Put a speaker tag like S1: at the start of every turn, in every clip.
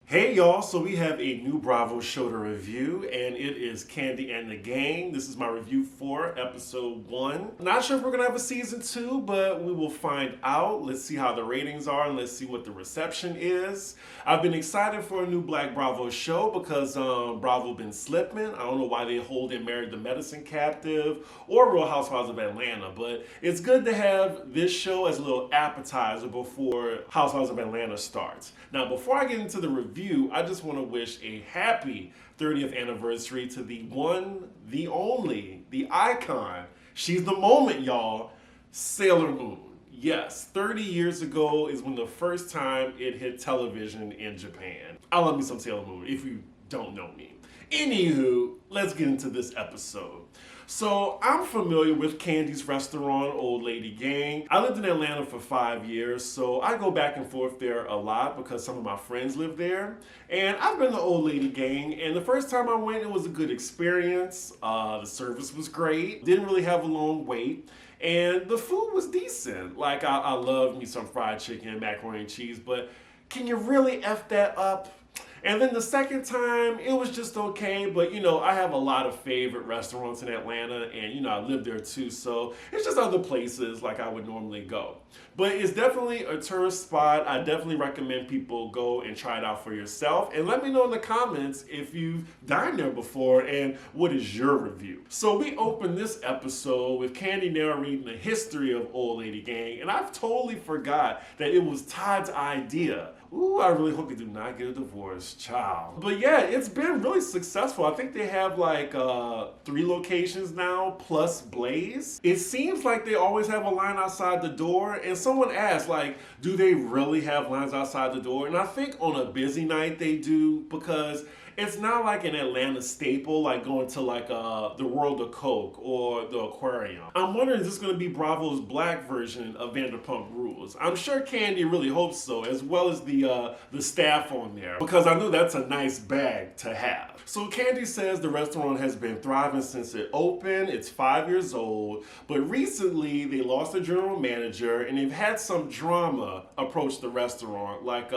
S1: Hey y'all, so we have a new Bravo show to review, and it is Kandi and the Gang. This is my review for episode 1. Not sure if we're gonna have a season 2, but we will find out. Let's see how the ratings are and let's see what the reception is. I've been excited for a new Black Bravo show because Bravo been slipping. I don't know why they hold and Married the Medicine Captive or Real Housewives of Atlanta, but it's good to have this show as a little appetizer before Housewives of Atlanta starts. Now, before I get into the review, I just want to wish a happy 30th anniversary to the one, the only, the icon. She's the moment, y'all. Sailor Moon. Yes, 30 years ago is when the first time it hit television in Japan. I love me some Sailor Moon, if you don't know me. Anywho, let's get into this episode. So I'm familiar with Kandi's restaurant, Old Lady Gang. I lived in Atlanta for 5 years, so I go back and forth there a lot because some of my friends live there. And I've been to Old Lady Gang, and the first time I went, it was a good experience. The service was great. Didn't really have a long wait. And the food was decent. Like, I love me some fried chicken, macaroni and cheese, but can you really F that up? And then the second time, it was just okay, but I have a lot of favorite restaurants in Atlanta, and I live there too, so it's just other places like I would normally go. But it's definitely a tourist spot. I definitely recommend people go and try it out for yourself, and let me know in the comments if you've dined there before and what is your review. So we open this episode with Kandi narrating the history of Old Lady Gang, and I've totally forgot that it was Todd's idea. Ooh, I really hope they do not get a divorce, child. But yeah, it's been really successful. I think they have like 3 locations now, plus Blaze. It seems like they always have a line outside the door, and someone asked, like, do they really have lines outside the door? And I think on a busy night they do, because it's not like an Atlanta staple, like going to like the World of Coke or the Aquarium. I'm wondering, is this going to be Bravo's black version of Vanderpump Rules? I'm sure Kandi really hopes so, as well as the staff on there, because I know that's a nice bag to have. So Kandi says the restaurant has been thriving since it opened. It's 5 years old, but recently they lost a general manager and they've had some drama approach the restaurant, like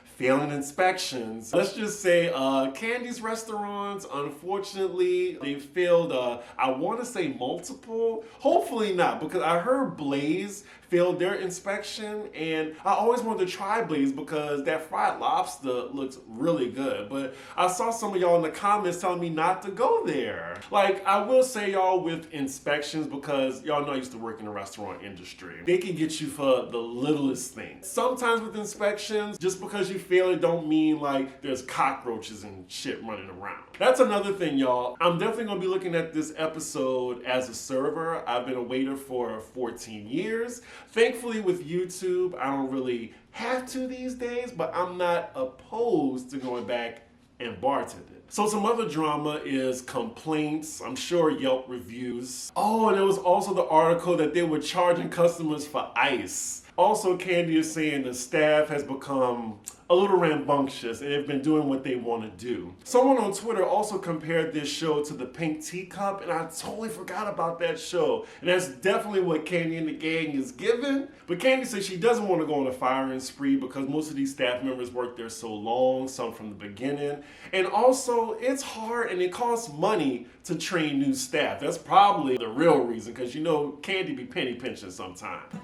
S1: failing inspections. Let's just say Kandi's restaurants, unfortunately, they failed, I want to say multiple. Hopefully not, because I heard Blaze failed their inspection, and I always wanted to try Blaze because that fried lobster looks really good. But I saw some of y'all in the comments telling me not to go there. Like, I will say, y'all, with inspections, because y'all know I used to work in the restaurant industry, they can get you for the littlest things. Sometimes with inspections, just because you fail it don't mean like there's cockroaches and shit running around. That's another thing, y'all. I'm definitely gonna be looking at this episode as a server. I've been a waiter for 14 years. Thankfully with YouTube, I don't really have to these days, but I'm not opposed to going back and bartending. So some other drama is complaints, I'm sure Yelp reviews. Oh, and there was also the article that they were charging customers for ice. Also, Kandi is saying the staff has become a little rambunctious and have been doing what they want to do. Someone on Twitter also compared this show to the Pink Teacup, and I totally forgot about that show. And that's definitely what Kandi and the Gang is given. But Kandi says she doesn't want to go on a firing spree because most of these staff members work there so long, some from the beginning. And also, it's hard and it costs money to train new staff. That's probably the real reason, because Kandi be penny pinching sometimes.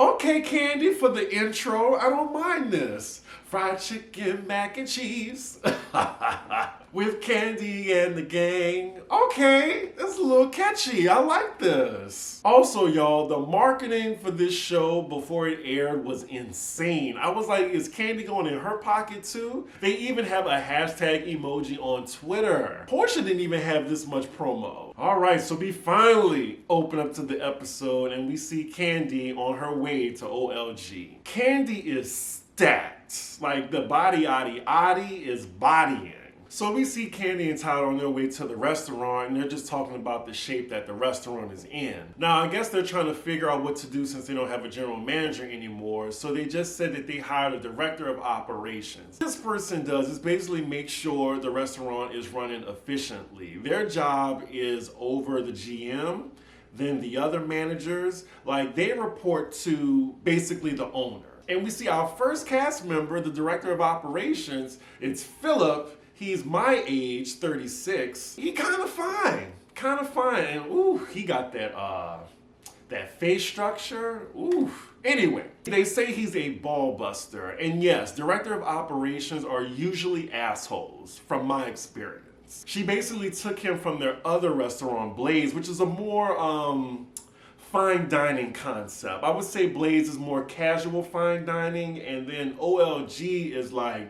S1: Okay, Kandi, for the intro, I don't mind this. Fried chicken, mac and cheese. With Kandi and the Gang. Okay, that's a little catchy. I like this. Also, y'all, the marketing for this show before it aired was insane. I was like, is Kandi going in her pocket too? They even have a hashtag emoji on Twitter. Portia didn't even have this much promo. All right, so we finally open up to the episode and we see Kandi on her way to OLG. Kandi is stacked. Like, the body is bodying. So we see Kandi and Todd on their way to the restaurant, and they're just talking about the shape that the restaurant is in. Now, I guess they're trying to figure out what to do since they don't have a general manager anymore, so they just said that they hired a director of operations. This person does is basically make sure the restaurant is running efficiently. Their job is over the GM, then the other managers, like, they report to basically the owner. And we see our first cast member, the director of operations. It's Philip. He's my age, 36. He kind of fine. And ooh, he got that face structure. Ooh. Anyway, they say he's a ball buster. And yes, director of operations are usually assholes, from my experience. She basically took him from their other restaurant, Blaze, which is a more fine dining concept. I would say Blaze is more casual fine dining, and then OLG is like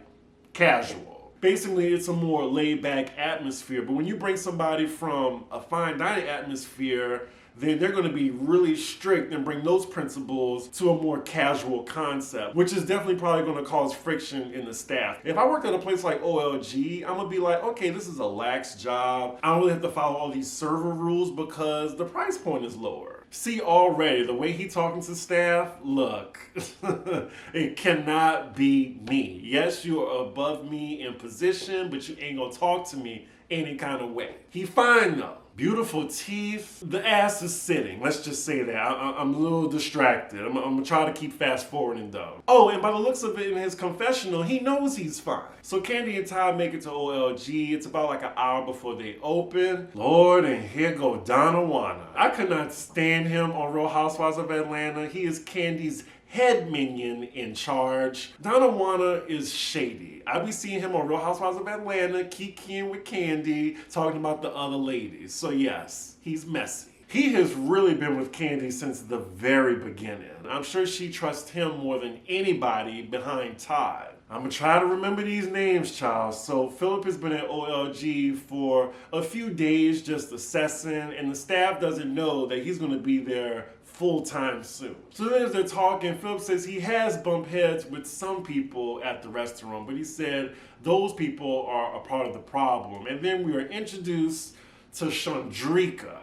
S1: casual. Basically, it's a more laid-back atmosphere. But when you bring somebody from a fine dining atmosphere, then they're going to be really strict and bring those principles to a more casual concept, which is definitely probably going to cause friction in the staff. If I worked at a place like OLG, I'm going to be like, okay, this is a lax job. I don't really have to follow all these server rules because the price point is lower. See, already, the way he talking to staff, look, it cannot be me. Yes, you are above me in position, but you ain't gonna talk to me any kind of way. He fine though. Beautiful teeth. The ass is sitting. Let's just say that. I'm a little distracted. I'm gonna try to keep fast forwarding though. Oh, and by the looks of it in his confessional, he knows he's fine. So Kandi and Todd make it to OLG. It's about like an hour before they open. Lord, and here go Donna. I could not stand him on Real Housewives of Atlanta. He is Kandi's head minion in charge. Donna is shady. I be seeing him on Real Housewives of Atlanta, kikiing with Kandi, talking about the other ladies. So yes, he's messy. He has really been with Kandi since the very beginning. I'm sure she trusts him more than anybody behind Todd. I'm gonna try to remember these names, child. So Philip has been at OLG for a few days just assessing, and the staff doesn't know that he's gonna be there full-time soon. So then as they're talking, Philip says he has bumped heads with some people at the restaurant, but he said those people are a part of the problem. And then we are introduced to Chandrika,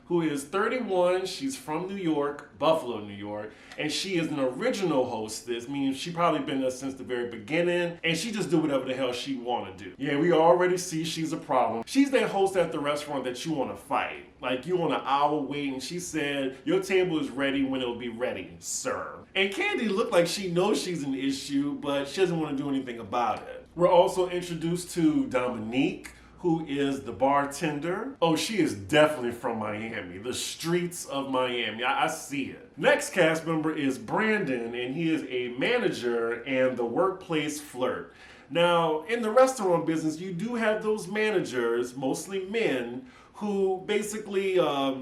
S1: who is 31. She's from New York, Buffalo, New York, and she is an original hostess, meaning she probably been there since the very beginning, and she just do whatever the hell she want to do. Yeah, we already see she's a problem. She's that host at the restaurant that you want to fight. Like, you on an hour wait, and she said, your table is ready when it'll be ready, sir. And Kandi looked like she knows she's an issue, but she doesn't want to do anything about it. We're also introduced to Dominique, who is the bartender. Oh, she is definitely from Miami, the streets of Miami. I see it. Next cast member is Brandon, and he is a manager and the workplace flirt. Now, in the restaurant business, you do have those managers, mostly men, who basically, I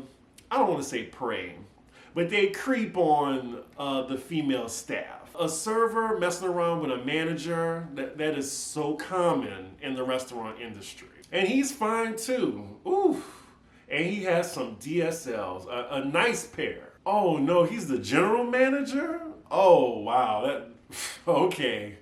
S1: don't want to say prey, but they creep on the female staff. A server messing around with a manager, that is so common in the restaurant industry. And he's fine too. Ooh. And he has some DSLs, a nice pair. Oh no, he's the general manager? Oh wow, okay.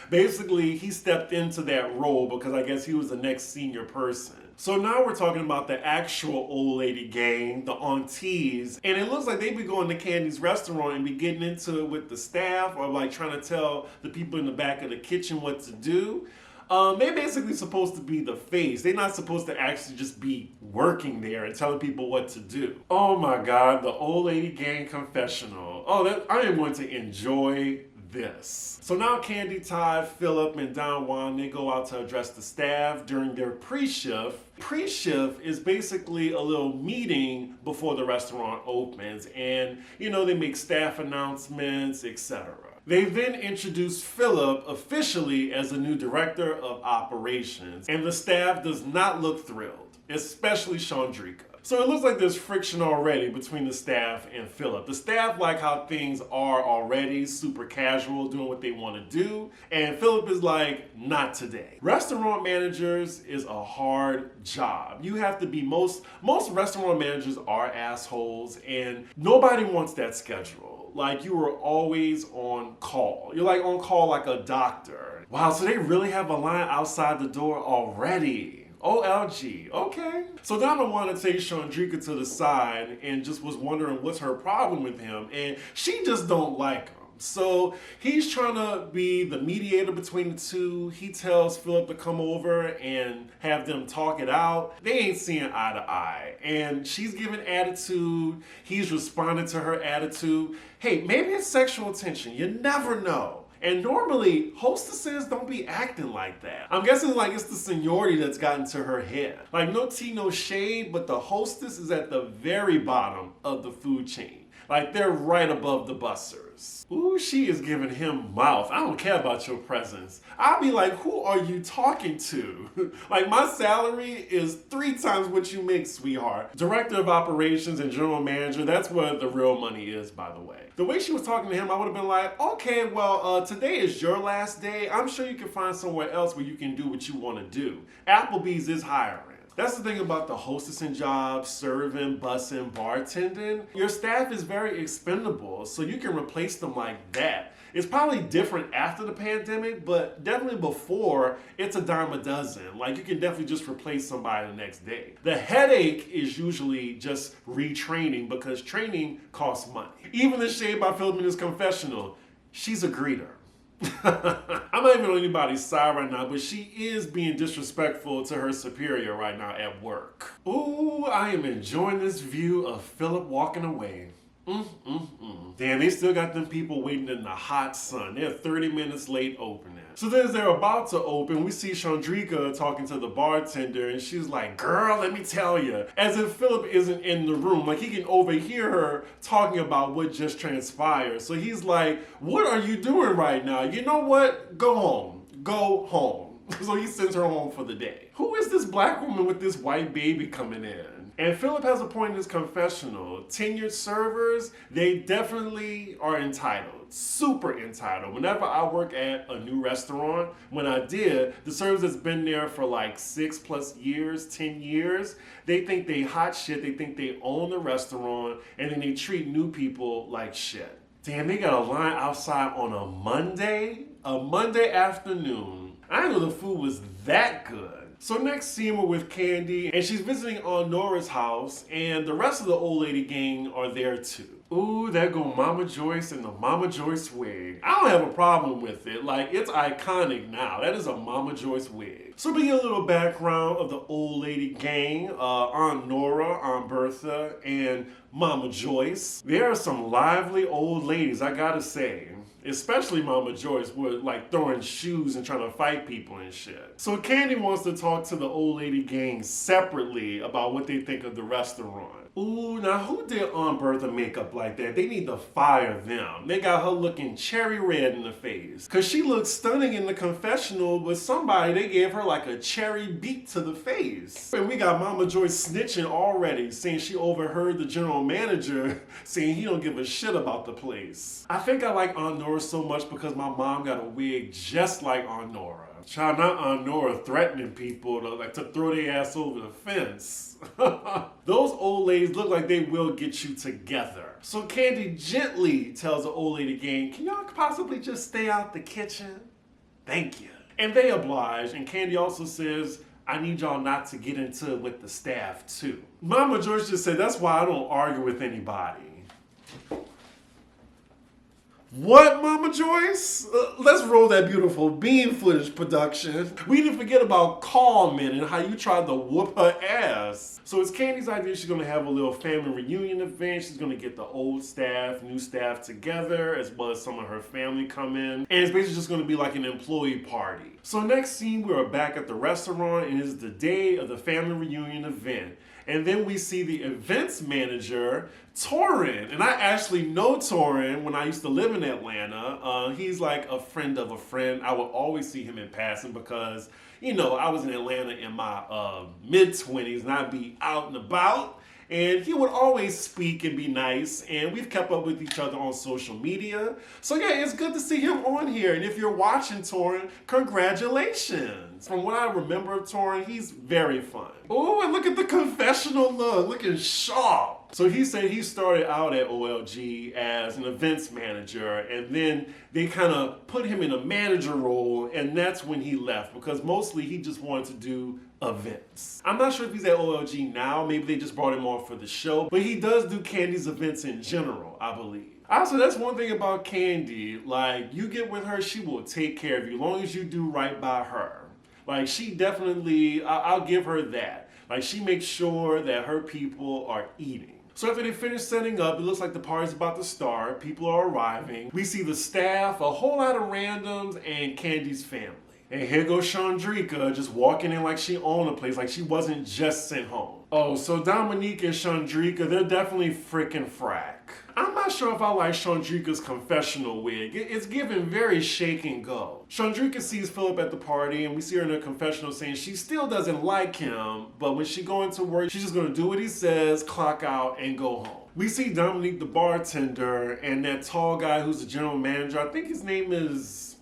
S1: Basically, he stepped into that role because I guess he was the next senior person. So now we're talking about the actual old lady gang, the aunties, and it looks like they be going to Kandi's restaurant and be getting into it with the staff, or like trying to tell the people in the back of the kitchen what to do. They're basically supposed to be the face. They're not supposed to actually just be working there and telling people what to do. Oh my God, the old lady gang confessional. Oh, I am going to enjoy this. So now Kandi, Todd, Philip, and Don Juan, they go out to address the staff during their pre-shift. Pre-shift is basically a little meeting before the restaurant opens, and they make staff announcements, etc. They then introduce Philip officially as the new director of operations, and the staff does not look thrilled, especially Chandrika. So it looks like there's friction already between the staff and Philip. The staff like how things are already, super casual, doing what they want to do, and Philip is like, not today. Restaurant managers is a hard job. You have to be, most restaurant managers are assholes, and nobody wants that schedule. Like, you are always on call. You're like on call like a doctor. Wow, so they really have a line outside the door already. OLG, okay. So Donna wanted to take Chandrika to the side and just was wondering what's her problem with him, and she just don't like him. So he's trying to be the mediator between the two. He tells Philip to come over and have them talk it out. They ain't seeing eye to eye. And she's giving attitude. He's responding to her attitude. Hey, maybe it's sexual tension. You never know. And normally, hostesses don't be acting like that. I'm guessing like it's the seniority that's gotten to her head. Like no tea, no shade, but the hostess is at the very bottom of the food chain. Like they're right above the bussers. Ooh, she is giving him mouth. I don't care about your presence. I'll be like, who are you talking to? Like my salary is 3 times what you make, sweetheart. Director of operations and general manager, that's where the real money is, by the way. The way she was talking to him, I would have been like, okay, well, today is your last day. I'm sure you can find somewhere else where you can do what you want to do. Applebee's is hiring. That's the thing about the hostessing jobs, serving, bussing, bartending. Your staff is very expendable, so you can replace them like that. It's probably different after the pandemic, but definitely before, it's a dime a dozen. Like you can definitely just replace somebody the next day. The headache is usually just retraining because training costs money. Even the shade by Philip in his confessional, she's a greeter. I'm not even on anybody's side right now, but she is being disrespectful to her superior right now at work. Ooh, I am enjoying this view of Philip walking away. Damn, they still got them people waiting in the hot sun. They're 30 minutes late opening. So then as they're about to open, we see Chandrika talking to the bartender, and she's like, girl, let me tell you. As if Philip isn't in the room. Like he can overhear her talking about what just transpired. So he's like, what are you doing right now? You know what? Go home. Go home. So he sends her home for the day. Who is this black woman with this white baby coming in? And Philip has a point in his confessional. Tenured servers, they definitely are entitled. Super entitled. Whenever I work at a new restaurant, when I did, the servers that's been there for like 6+ years, 10 years, they think they hot shit, they think they own the restaurant, and then they treat new people like shit. Damn, they got a line outside on a Monday afternoon. I didn't know the food was that good. So next scene we're with Kandi, and she's visiting Aunt Nora's house, and the rest of the old lady gang are there too. Ooh, there go Mama Joyce in the Mama Joyce wig. I don't have a problem with it. Like, it's iconic now. That is a Mama Joyce wig. So we get a little background of the old lady gang, Aunt Nora, Aunt Bertha, and Mama Joyce. There are some lively old ladies, I gotta say. Especially Mama Joyce with like throwing shoes and trying to fight people and shit. So Kandi wants to talk to the old lady gang separately about what they think of the restaurant. Ooh, now who did Aunt Bertha makeup like that? They need to fire them. They got her looking cherry red in the face. Cause she looked stunning in the confessional, but somebody, they gave her like a cherry beat to the face. And we got Mama Joyce snitching already, saying she overheard the general manager saying he don't give a shit about the place. I think I like Aunt Nora so much because my mom got a wig just like Aunt Nora. Child, not Aunt Nora threatening people to throw their ass over the fence. Those old ladies look like they will get you together. So Kandi gently tells the old lady gang, can y'all possibly just stay out the kitchen? Thank you. And they oblige, and Kandi also says, I need y'all not to get into it with the staff too. Mama George just said, that's why I don't argue with anybody. What, Mama Joyce? Let's roll that beautiful bean footage production. We didn't forget about Carmen and how you tried to whoop her ass. So it's Kandi's idea she's gonna have a little family reunion event. She's gonna get the old staff, new staff together, as well as some of her family come in. And it's basically just gonna be like an employee party. So next scene, we are back at the restaurant, and it's the day of the family reunion event. And then we see the events manager, Torin. And I actually know Torin when I used to live in Atlanta. He's like a friend of a friend. I would always see him in passing because, you know, I was in Atlanta in my mid-20s and I'd be out and about. And he would always speak and be nice, and we've kept up with each other on social media. So yeah, it's good to see him on here. And if you're watching Torin, congratulations. From what I remember of Torin, he's very fun. Oh, and look at the confessional look, looking sharp. So he said he started out at OLG as an events manager, and then they kind of put him in a manager role, and that's when he left, because mostly he just wanted to do events. I'm not sure if he's at OLG now, maybe they just brought him on for the show, but he does do Kandi's events in general, I believe. Also, that's one thing about Kandi. Like, you get with her, she will take care of you as long as you do right by her. Like, she definitely, I'll give her that. Like, she makes sure that her people are eating. So after they finish setting up, it looks like the party's about to start. People are arriving. We see the staff, a whole lot of randoms, and Kandi's family. And here goes Chandrika just walking in like she owned the place, like she wasn't just sent home. Oh, so Dominique and Chandrika, they're definitely freaking frack. I'm not sure if I like Chandrika's confessional wig. It's giving very shake and go. Chandrika sees Philip at the party, and we see her in her confessional saying she still doesn't like him, but when she go into work, she's just gonna do what he says, clock out, and go home. We see Dominique the bartender and that tall guy who's the general manager. I think his name is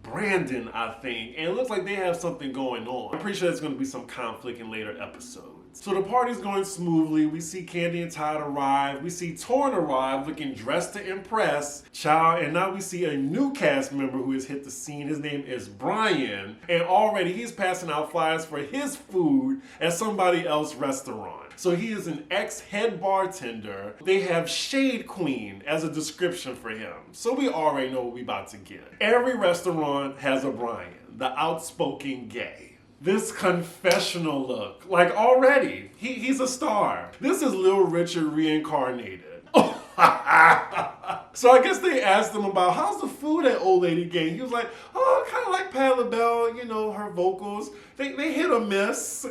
S1: Brandon, I think. And it looks like they have something going on. I'm pretty sure there's going to be some conflict in later episodes. So the party's going smoothly. We see Kandi and Todd arrive. We see Torn arrive looking dressed to impress. Child, and now we see a new cast member who has hit the scene. His name is Brian. And already he's passing out flyers for his food at somebody else's restaurant. So he is an ex-head bartender. They have Shade Queen as a description for him. So we already know what we about to get. Every restaurant has a Brian, the outspoken gay. This confessional look, like already, he's a star. This is Little Richard reincarnated. So I guess they asked him about how's the food at Old Lady Gang. He was like, oh, kind of like Patti LaBelle, you know, her vocals. They hit or miss.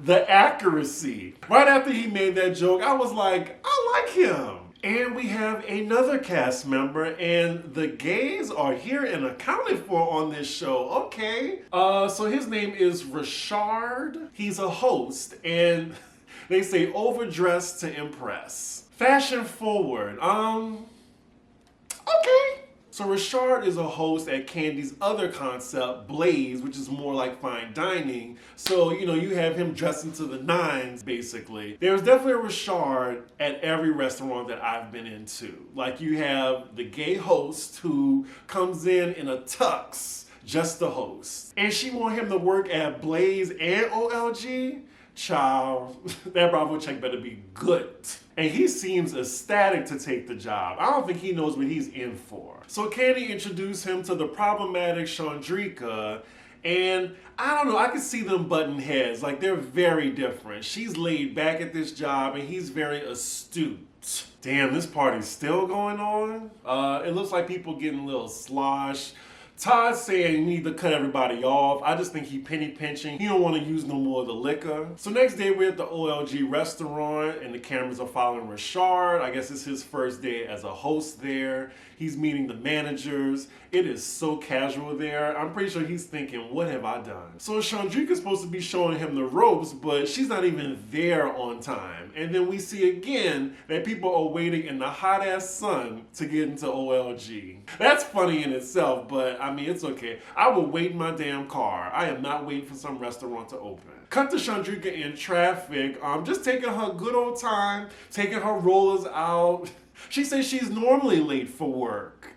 S1: The accuracy. Right after he made that joke, I was like, I like him. And we have another cast member, and the gays are here and accounted for on this show. Okay. So his name is Richard. He's a host, and they say overdressed to impress. Fashion forward. Okay. So Richard is a host at Kandi's other concept, Blaze, which is more like fine dining. So, you know, you have him dressing to the nines, basically. There's definitely a Richard at every restaurant that I've been into. Like, you have the gay host who comes in a tux, just the host. And she want him to work at Blaze and OLG? Child, that Bravo check better be good. And he seems ecstatic to take the job. I don't think he knows what he's in for. So Kandi introduced him to the problematic Chandrika, and I don't know, I can see them butting heads. Like, they're very different. She's laid back at this job, and he's very astute. Damn, this party's still going on? It looks like people getting a little slosh. Todd's saying you need to cut everybody off. I just think he penny pinching. He don't want to use no more of the liquor. So next day we're at the OLG restaurant and the cameras are following Richard. I guess it's his first day as a host there. He's meeting the managers. It is so casual there. I'm pretty sure he's thinking, what have I done? So Chandrika's supposed to be showing him the ropes, but she's not even there on time. And then we see again that people are waiting in the hot ass sun to get into OLG. That's funny in itself, but I mean, it's okay. I will wait in my damn car. I am not waiting for some restaurant to open. Cut to Chandrika in traffic, just taking her good old time, taking her rollers out. She says she's normally late for work.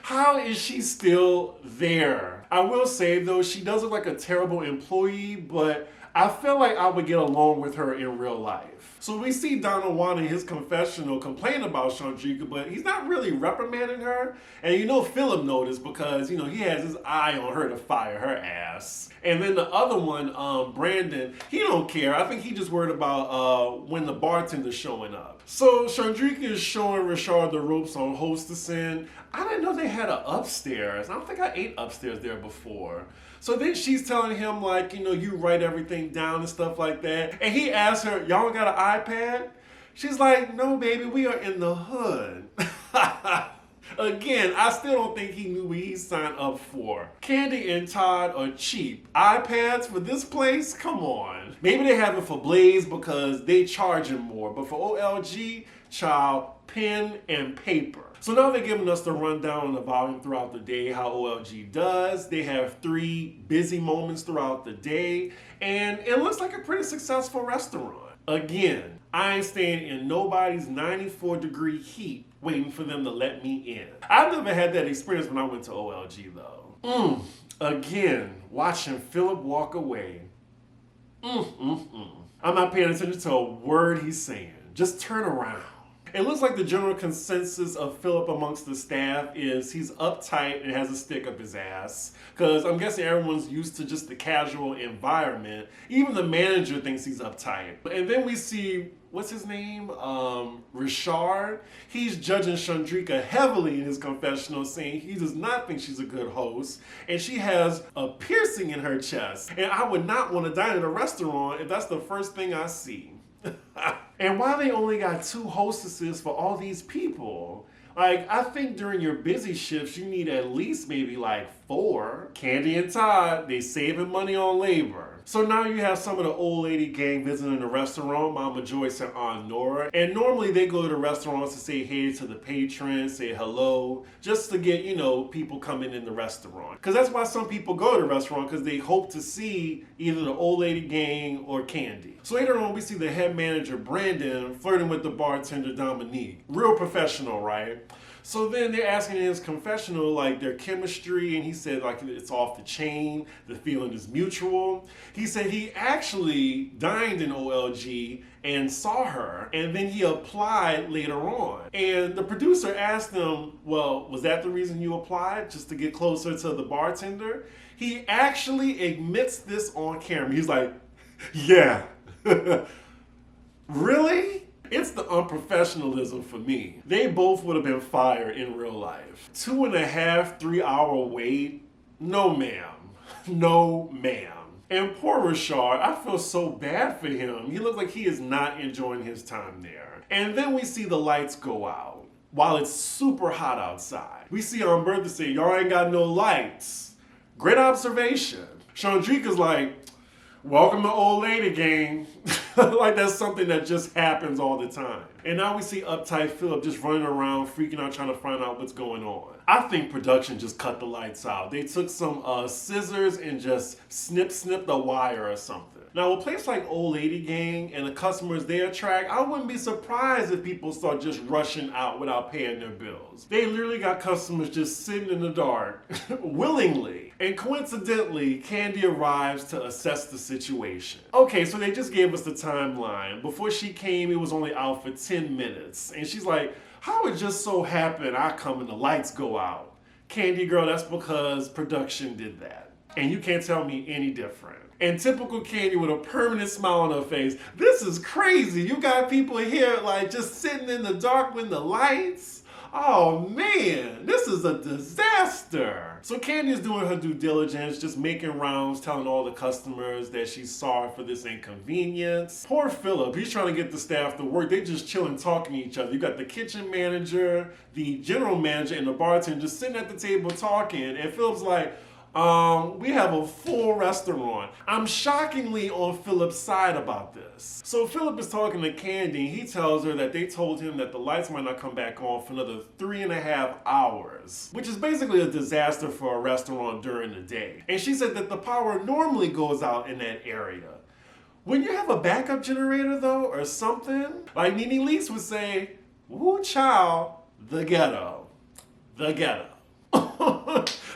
S1: How is she still there? I will say though, she does look like a terrible employee, but I feel like I would get along with her in real life. So we see Donovan in his confessional complain about Chandrika, but he's not really reprimanding her. And you know Philip noticed because, you know, he has his eye on her to fire her ass. And then the other one, Brandon, he don't care. I think he just worried about when the bartender's showing up. So Chandrika is showing Richard the ropes on hostessing. I didn't know they had an upstairs. I don't think I ate upstairs there before. So then she's telling him, like, you know, you write everything down and stuff like that. And he asks her, y'all got an iPad? She's like, no, baby, we are in the hood. Again, I still don't think he knew what he signed up for. Kandi and Todd are cheap. iPads for this place? Come on. Maybe they have it for Blaze because they charge him more. But for OLG, child, pen and paper. So now they're giving us the rundown on the volume throughout the day, how OLG does. They have 3 busy moments throughout the day, and it looks like a pretty successful restaurant. Again, I ain't staying in nobody's 94-degree heat waiting for them to let me in. I've never had that experience when I went to OLG though. Again, watching Philip walk away. I'm not paying attention to a word he's saying. Just turn around. It looks like the general consensus of Philip amongst the staff is he's uptight and has a stick up his ass. Because I'm guessing everyone's used to just the casual environment. Even the manager thinks he's uptight. And then we see, what's his name? Richard. He's judging Chandrika heavily in his confessional, saying he does not think she's a good host. And she has a piercing in her chest. And I would not want to dine at a restaurant if that's the first thing I see. And why they only got 2 hostesses for all these people? Like, I think during your busy shifts, you need at least maybe like 4. Kandi and Todd, they saving money on labor. So now you have some of the old lady gang visiting the restaurant, Mama Joyce and Aunt Nora. And normally they go to the restaurants to say hey to the patrons, say hello, just to get, people coming in the restaurant. Because that's why some people go to the restaurant, because they hope to see either the old lady gang or Kandi. So later on, we see the head manager, Brandon, flirting with the bartender, Dominique. Real professional, right? So then they're asking in his confessional, like, their chemistry, and he said, like, it's off the chain, the feeling is mutual. He said he actually dined in OLG and saw her, and then he applied later on. And the producer asked him, well, was that the reason you applied, just to get closer to the bartender? He actually admits this on camera. He's like, yeah. Really? It's the unprofessionalism for me. They both would have been fired in real life. 2.5, 3 hour wait? No ma'am. No ma'am. And poor Richard, I feel so bad for him. He looks like he is not enjoying his time there. And then we see the lights go out while it's super hot outside. We see Umberto say, y'all ain't got no lights. Great observation. Chandrika's like, welcome to old lady gang. Like that's something that just happens all the time. And now we see uptight Philip just running around, freaking out, trying to find out what's going on. I think production just cut the lights out. They took some scissors and just snip the wire or something. Now, a place like Old Lady Gang and the customers they attract, I wouldn't be surprised if people start just rushing out without paying their bills. They literally got customers just sitting in the dark, willingly. And coincidentally, Kandi arrives to assess the situation. Okay, so they just gave us the timeline. Before she came, it was only out for 10 minutes. And she's like, how it just so happened I come and the lights go out? Kandi girl, that's because production did that. And you can't tell me any different. And typical Kandi with a permanent smile on her face. This is crazy. You got people here like just sitting in the dark with the lights. Oh man, this is a disaster. So Kandi is doing her due diligence, just making rounds, telling all the customers that she's sorry for this inconvenience. Poor Philip, he's trying to get the staff to work. They just chilling, talking to each other. You got the kitchen manager, the general manager, and the bartender just sitting at the table talking. And Philip's like, we have a full restaurant. I'm shockingly on Philip's side about this. So Philip is talking to Kandi. He tells her that they told him that the lights might not come back on for another 3.5 hours, which is basically a disaster for a restaurant during the day. And she said that the power normally goes out in that area. When you have a backup generator though, or something, like Nene Leakes would say, woo child, the ghetto. The ghetto.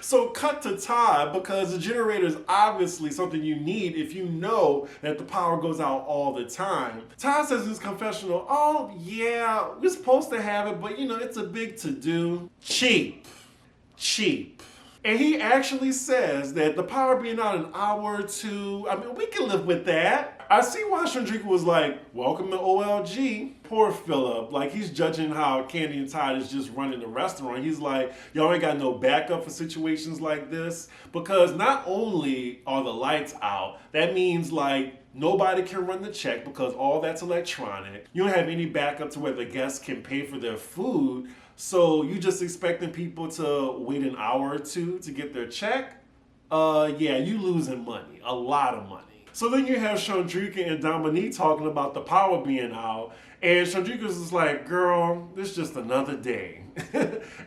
S1: So cut to Todd, because the generator is obviously something you need if you know that the power goes out all the time. Todd says in his confessional, oh yeah, we're supposed to have it, but it's a big to-do. Cheap. And he actually says that the power being out an hour or two, I mean, we can live with that. I see why Chandrika was like, welcome to OLG. Poor Philip. Like, he's judging how Kandi and Todd is just running the restaurant. He's like, y'all ain't got no backup for situations like this. Because not only are the lights out, that means like nobody can run the check because all that's electronic. You don't have any backup to where the guests can pay for their food. So you just expecting people to wait an hour or two to get their check? Yeah, you losing money, a lot of money. So then you have Chandrika and Dominique talking about the power being out, and Chandrika's just like, girl, this is just another day.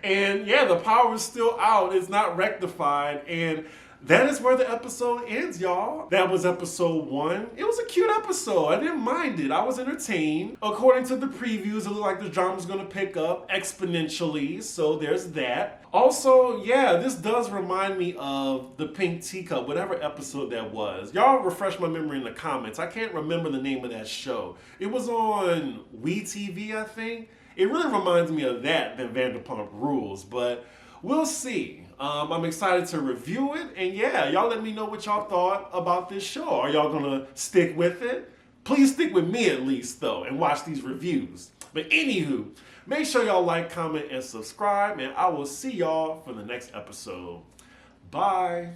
S1: And yeah, the power is still out, it's not rectified, and that is where the episode ends, y'all. That was episode 1. It was a cute episode. I didn't mind it. I was entertained. According to the previews, it looked like the drama's going to pick up exponentially, so there's that. Also, yeah, this does remind me of the Pink Teacup, whatever episode that was. Y'all refresh my memory in the comments. I can't remember the name of that show. It was on WeTV, I think. It really reminds me of that than Vanderpump Rules, but we'll see. I'm excited to review it, and yeah, y'all let me know what y'all thought about this show. Are y'all gonna stick with it? Please stick with me at least, though, and watch these reviews. But anywho, make sure y'all like, comment, and subscribe, and I will see y'all for the next episode. Bye.